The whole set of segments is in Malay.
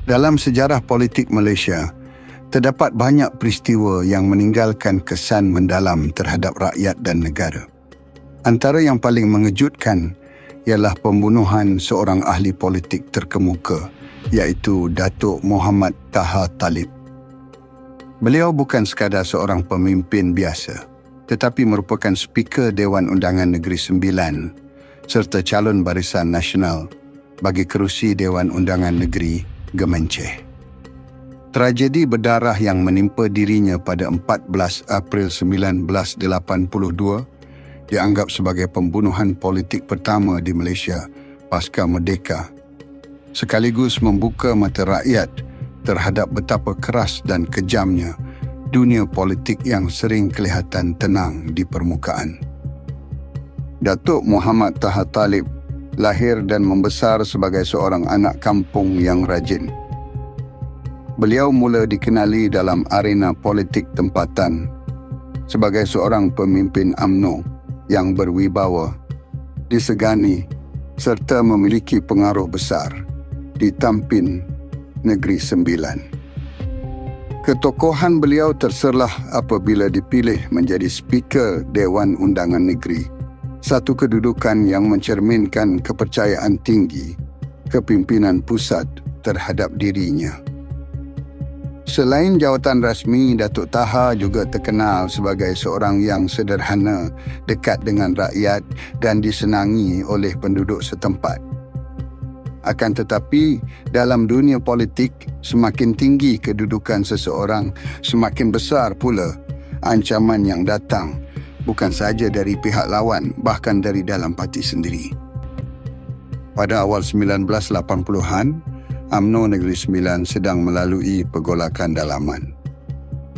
Dalam sejarah politik Malaysia, terdapat banyak peristiwa yang meninggalkan kesan mendalam terhadap rakyat dan negara. Antara yang paling mengejutkan ialah pembunuhan seorang ahli politik terkemuka, iaitu Datuk Mohamed Taha Talib. Beliau bukan sekadar seorang pemimpin biasa, tetapi merupakan Speaker Dewan Undangan Negeri Sembilan serta calon Barisan Nasional bagi kerusi Dewan Undangan Negeri Gemenceh. Tragedi berdarah yang menimpa dirinya pada 14 April 1982 dianggap sebagai pembunuhan politik pertama di Malaysia pasca merdeka, sekaligus membuka mata rakyat terhadap betapa keras dan kejamnya dunia politik yang sering kelihatan tenang di permukaan. Datuk Mohamed Taha Talib lahir dan membesar sebagai seorang anak kampung yang rajin. Beliau mula dikenali dalam arena politik tempatan sebagai seorang pemimpin UMNO yang berwibawa, disegani serta memiliki pengaruh besar di Tampin Negeri Sembilan. Ketokohan beliau terserlah apabila dipilih menjadi Speaker Dewan Undangan Negeri, satu kedudukan yang mencerminkan kepercayaan tinggi kepimpinan pusat terhadap dirinya. Selain jawatan rasmi, Datuk Taha juga terkenal sebagai seorang yang sederhana, dekat dengan rakyat dan disenangi oleh penduduk setempat. Akan tetapi, dalam dunia politik, semakin tinggi kedudukan seseorang, semakin besar pula ancaman yang datang, bukan sahaja dari pihak lawan, bahkan dari dalam parti sendiri. Pada awal 1980-an, UMNO Negeri Sembilan sedang melalui pergolakan dalaman.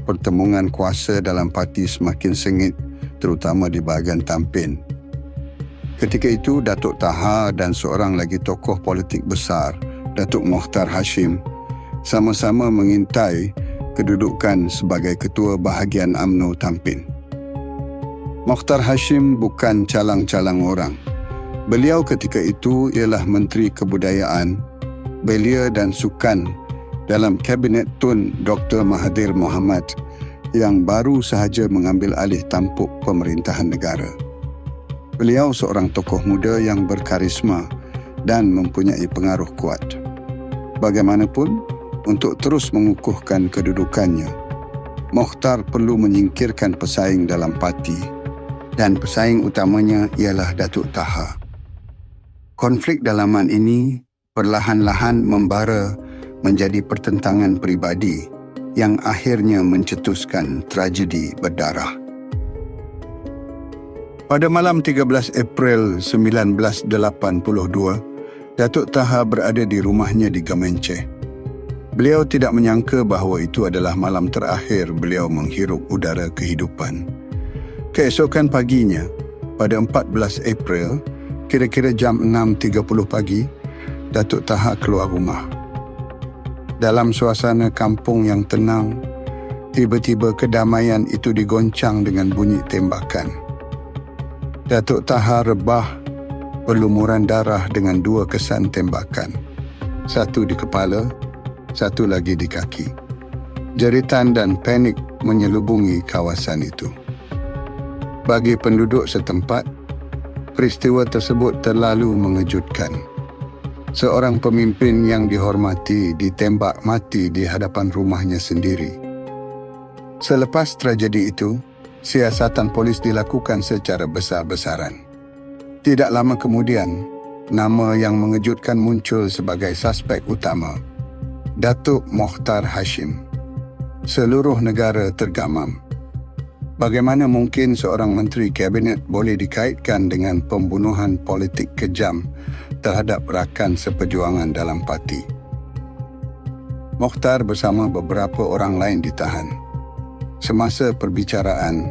Pertemuan kuasa dalam parti semakin sengit, terutama di bahagian Tampin. Ketika itu, Datuk Taha dan seorang lagi tokoh politik besar, Datuk Mokhtar Hashim, sama-sama mengintai kedudukan sebagai ketua bahagian UMNO Tampin. Mokhtar Hashim bukan calang-calang orang. Beliau ketika itu ialah Menteri Kebudayaan, Belia dan Sukan dalam Kabinet Tun Dr. Mahathir Mohamad yang baru sahaja mengambil alih tampuk pemerintahan negara. Beliau seorang tokoh muda yang berkarisma dan mempunyai pengaruh kuat. Bagaimanapun, untuk terus mengukuhkan kedudukannya, Mokhtar perlu menyingkirkan pesaing dalam parti, dan pesaing utamanya ialah Datuk Taha. Konflik dalaman ini perlahan-lahan membara menjadi pertentangan peribadi yang akhirnya mencetuskan tragedi berdarah. Pada malam 13 April 1982, Datuk Taha berada di rumahnya di Gemenceh. Beliau tidak menyangka bahawa itu adalah malam terakhir beliau menghirup udara kehidupan. Keesokan paginya, pada 14 April, kira-kira jam 6.30 pagi, Datuk Taha keluar rumah. Dalam suasana kampung yang tenang, tiba-tiba kedamaian itu digoncang dengan bunyi tembakan. Datuk Taha rebah berlumuran darah dengan 2 kesan tembakan. Satu di kepala, satu lagi di kaki. Jeritan dan panik menyelubungi kawasan itu. Bagi penduduk setempat, peristiwa tersebut terlalu mengejutkan. Seorang pemimpin yang dihormati ditembak mati di hadapan rumahnya sendiri. Selepas tragedi itu, siasatan polis dilakukan secara besar-besaran. Tidak lama kemudian, nama yang mengejutkan muncul sebagai suspek utama, Datuk Mokhtar Hashim. Seluruh negara tergamam. Bagaimana mungkin seorang menteri kabinet boleh dikaitkan dengan pembunuhan politik kejam terhadap rakan seperjuangan dalam parti? Mokhtar bersama beberapa orang lain ditahan. Semasa perbicaraan,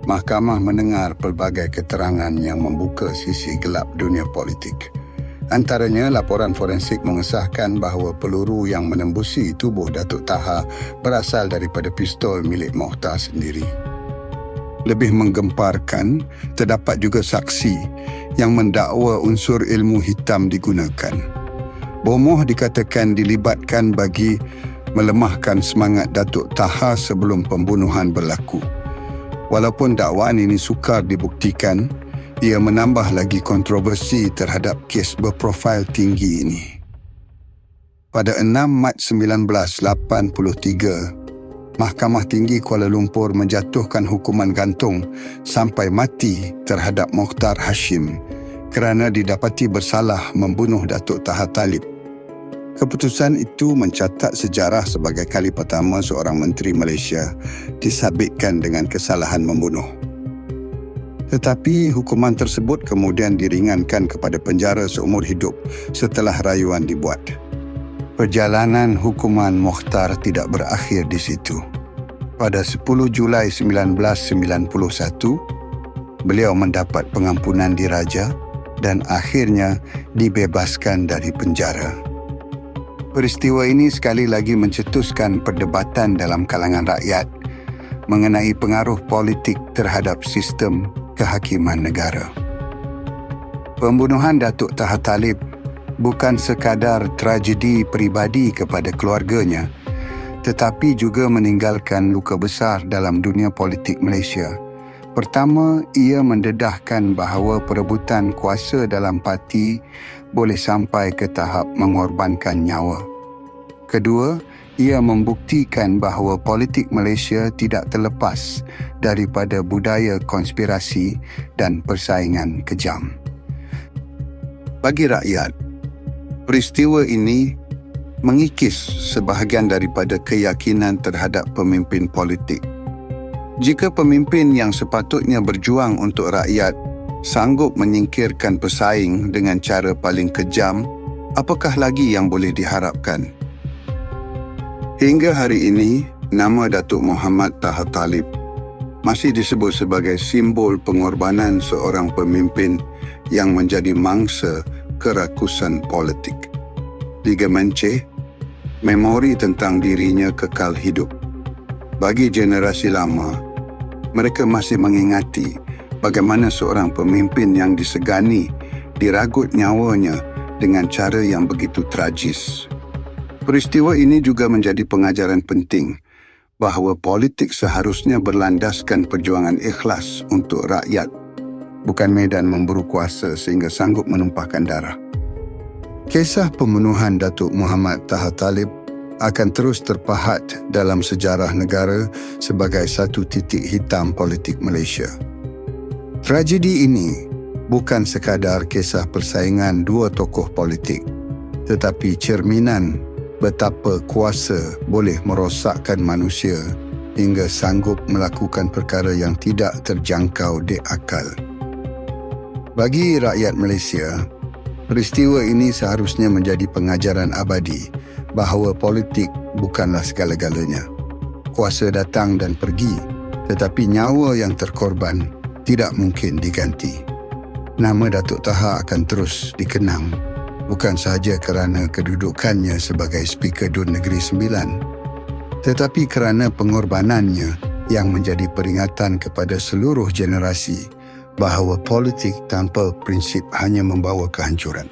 mahkamah mendengar pelbagai keterangan yang membuka sisi gelap dunia politik. Antaranya, laporan forensik mengesahkan bahawa peluru yang menembusi tubuh Datuk Taha berasal daripada pistol milik Mokhtar sendiri. Lebih menggemparkan, terdapat juga saksi yang mendakwa unsur ilmu hitam digunakan. Bomoh dikatakan dilibatkan bagi melemahkan semangat Datuk Taha sebelum pembunuhan berlaku. Walaupun dakwaan ini sukar dibuktikan, ia menambah lagi kontroversi terhadap kes berprofil tinggi ini. Pada 6 Mac 1983, Mahkamah Tinggi Kuala Lumpur menjatuhkan hukuman gantung sampai mati terhadap Mokhtar Hashim kerana didapati bersalah membunuh Datuk Taha Talib. Keputusan itu mencatat sejarah sebagai kali pertama seorang menteri Malaysia disabitkan dengan kesalahan membunuh. Tetapi hukuman tersebut kemudian diringankan kepada penjara seumur hidup setelah rayuan dibuat. Perjalanan hukuman Mokhtar tidak berakhir di situ. Pada 10 Julai 1991, beliau mendapat pengampunan diraja dan akhirnya dibebaskan dari penjara. Peristiwa ini sekali lagi mencetuskan perdebatan dalam kalangan rakyat mengenai pengaruh politik terhadap sistem kehakiman negara. Pembunuhan Datuk Taha Talib bukan sekadar tragedi peribadi kepada keluarganya, tetapi juga meninggalkan luka besar dalam dunia politik Malaysia. Pertama, ia mendedahkan bahawa perebutan kuasa dalam parti boleh sampai ke tahap mengorbankan nyawa. Kedua, ia membuktikan bahawa politik Malaysia tidak terlepas daripada budaya konspirasi dan persaingan kejam. Bagi rakyat, peristiwa ini mengikis sebahagian daripada keyakinan terhadap pemimpin politik. Jika pemimpin yang sepatutnya berjuang untuk rakyat sanggup menyingkirkan pesaing dengan cara paling kejam, apakah lagi yang boleh diharapkan? Hingga hari ini, nama Datuk Muhammad Taha Talib masih disebut sebagai simbol pengorbanan seorang pemimpin yang menjadi mangsa kerakusan politik. Digemenceh, memori tentang dirinya kekal hidup. Bagi generasi lama, mereka masih mengingati bagaimana seorang pemimpin yang disegani diragut nyawanya dengan cara yang begitu tragis. Peristiwa ini juga menjadi pengajaran penting bahawa politik seharusnya berlandaskan perjuangan ikhlas untuk rakyat, bukan medan memburu kuasa sehingga sanggup menumpahkan darah. Kisah pembunuhan Datuk Muhammad Taha Talib akan terus terpahat dalam sejarah negara sebagai satu titik hitam politik Malaysia. Tragedi ini bukan sekadar kisah persaingan dua tokoh politik, tetapi cerminan betapa kuasa boleh merosakkan manusia hingga sanggup melakukan perkara yang tidak terjangkau di akal. Bagi rakyat Malaysia, peristiwa ini seharusnya menjadi pengajaran abadi bahawa politik bukanlah segala-galanya. Kuasa datang dan pergi, tetapi nyawa yang terkorban tidak mungkin diganti. Nama Datuk Taha akan terus dikenang, bukan sahaja kerana kedudukannya sebagai Speaker Dun Negeri Sembilan, tetapi kerana pengorbanannya yang menjadi peringatan kepada seluruh generasi bahawa politik tanpa prinsip hanya membawa kehancuran.